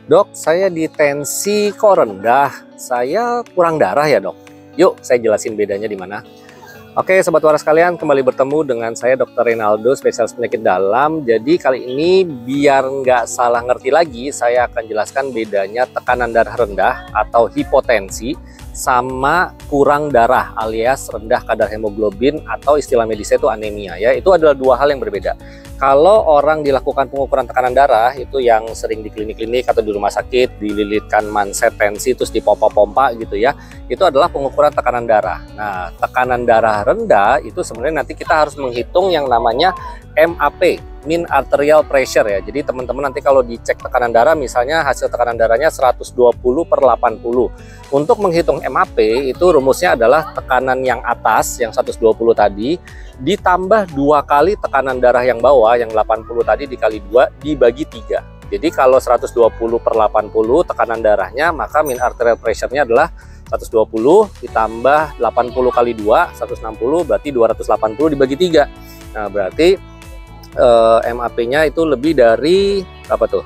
Dok, saya di tensi kok rendah. Saya kurang darah ya, Dok? Yuk, saya jelasin bedanya di mana. Oke, Sobat Waras sekalian, kembali bertemu dengan saya Dr. Reynaldo, spesialis penyakit dalam. Jadi kali ini biar nggak salah ngerti lagi, saya akan jelaskan bedanya tekanan darah rendah atau hipotensi sama kurang darah alias rendah kadar hemoglobin atau istilah medisnya itu anemia ya. Itu adalah dua hal yang berbeda. Kalau orang dilakukan pengukuran tekanan darah itu yang sering di klinik-klinik atau di rumah sakit dililitkan manset tensi terus dipompa-pompa gitu ya, itu adalah pengukuran tekanan darah. Nah, tekanan darah rendah itu sebenarnya nanti kita harus menghitung yang namanya MAP, mean arterial pressure ya. Jadi teman-teman nanti kalau dicek tekanan darah misalnya hasil tekanan darahnya 120/80. Untuk menghitung MAP itu rumusnya adalah tekanan yang atas yang 120 tadi ditambah 2 kali tekanan darah yang bawah yang 80 tadi dikali 2 dibagi 3. Jadi kalau 120/80 tekanan darahnya, maka mean arterial pressure-nya adalah 120 ditambah 80 kali 2, 160, berarti 280 dibagi 3. Nah, berarti MAP-nya itu lebih dari apa tuh?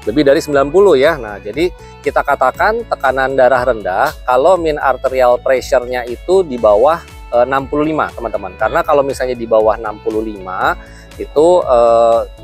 Lebih dari 90 ya. Nah, jadi kita katakan tekanan darah rendah kalau mean arterial pressure-nya itu di bawah 65 teman-teman. Karena kalau misalnya di bawah 65 itu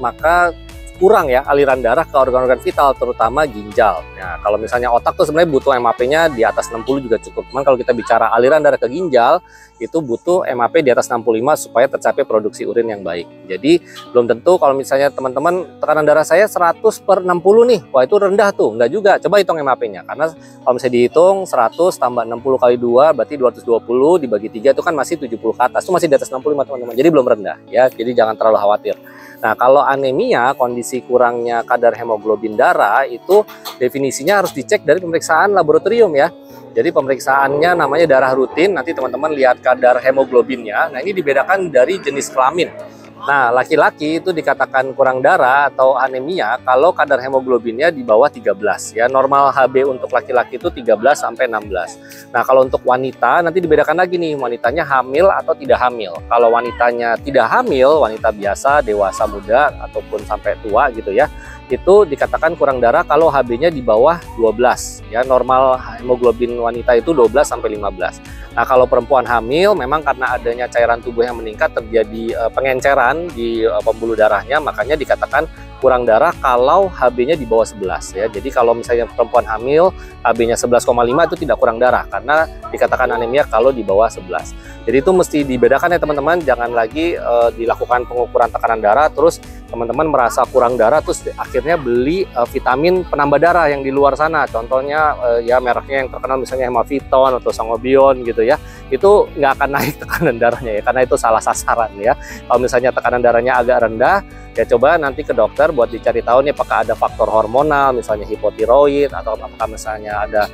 maka kurang ya aliran darah ke organ-organ vital terutama ginjal. Nah, kalau misalnya otak tuh sebenarnya butuh MAP-nya di atas 60 juga cukup. Cuman kalau kita bicara aliran darah ke ginjal itu butuh MAP di atas 65 supaya tercapai produksi urin yang baik. Jadi belum tentu kalau misalnya teman-teman tekanan darah saya 100/60 nih, wah itu rendah tuh. Enggak juga. Coba hitung MAP-nya. Karena kalau misalnya dihitung 100 tambah 60 kali 2 berarti 220 dibagi 3 itu kan masih 70 ke atas. Itu masih di atas 65 teman-teman. Jadi belum rendah ya. Jadi jangan terlalu khawatir. Nah, kalau anemia, kondisi kurangnya kadar hemoglobin darah itu definisinya harus dicek dari pemeriksaan laboratorium ya. Jadi pemeriksaannya namanya darah rutin, nanti teman-teman lihat kadar hemoglobinnya. Nah, ini dibedakan dari jenis kelamin. Nah, laki-laki itu dikatakan kurang darah atau anemia kalau kadar hemoglobinnya di bawah 13 ya. Normal HB untuk laki-laki itu 13 sampai 16. Nah, kalau untuk wanita nanti dibedakan lagi nih, wanitanya hamil atau tidak hamil. Kalau wanitanya tidak hamil, wanita biasa, dewasa, muda ataupun sampai tua gitu ya, itu dikatakan kurang darah kalau HB-nya di bawah 12 ya. Normal hemoglobin wanita itu 12 sampai 15. Nah, kalau perempuan hamil memang karena adanya cairan tubuh yang meningkat terjadi pengenceran di pembuluh darahnya, makanya dikatakan kurang darah kalau HB-nya di bawah 11 ya. Jadi kalau misalnya perempuan hamil HB-nya 11,5 itu tidak kurang darah karena dikatakan anemia kalau di bawah 11. Jadi itu mesti dibedakan ya teman-teman, jangan lagi dilakukan pengukuran tekanan darah terus teman-teman merasa kurang darah terus akhirnya beli vitamin penambah darah yang di luar sana. Contohnya ya mereknya yang terkenal misalnya Hemaviton atau Sangobion gitu ya. Itu nggak akan naik tekanan darahnya ya karena itu salah sasaran ya. Kalau misalnya tekanan darahnya agak rendah ya coba nanti ke dokter buat dicari tahu nih apakah ada faktor hormonal misalnya hipotiroid atau apakah misalnya ada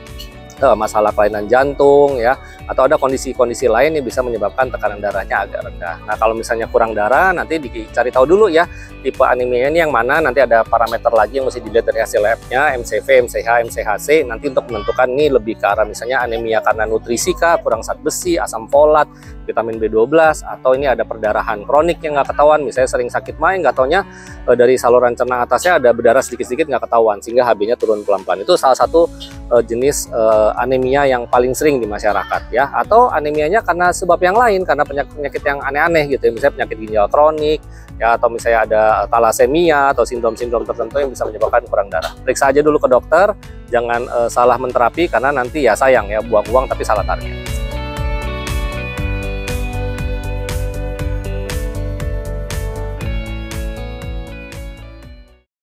masalah kelainan jantung ya atau ada kondisi-kondisi lain yang bisa menyebabkan tekanan darahnya agak rendah. Nah, kalau misalnya kurang darah nanti dicari tahu dulu ya tipe anemia ini yang mana, nanti ada parameter lagi yang mesti dilihat dari hasil labnya, MCV, MCH, MCHC nanti untuk menentukan ini lebih ke arah misalnya anemia karena nutrisi kah, kurang zat besi, asam folat, vitamin B12 atau ini ada perdarahan kronik yang nggak ketahuan, misalnya sering sakit main nggak taunya dari saluran cerna atasnya ada berdarah sedikit-sedikit nggak ketahuan sehingga HB-nya turun pelan-pelan. Itu salah satu jenis anemia yang paling sering di masyarakat ya, atau anemianya karena sebab yang lain, karena penyakit yang aneh-aneh gitu ya, misalnya penyakit ginjal kronik ya, atau misalnya ada talasemia atau sindrom-sindrom tertentu yang bisa menyebabkan kurang darah. Periksa aja dulu ke dokter, jangan salah menterapi karena nanti ya sayang ya buang uang tapi salah target.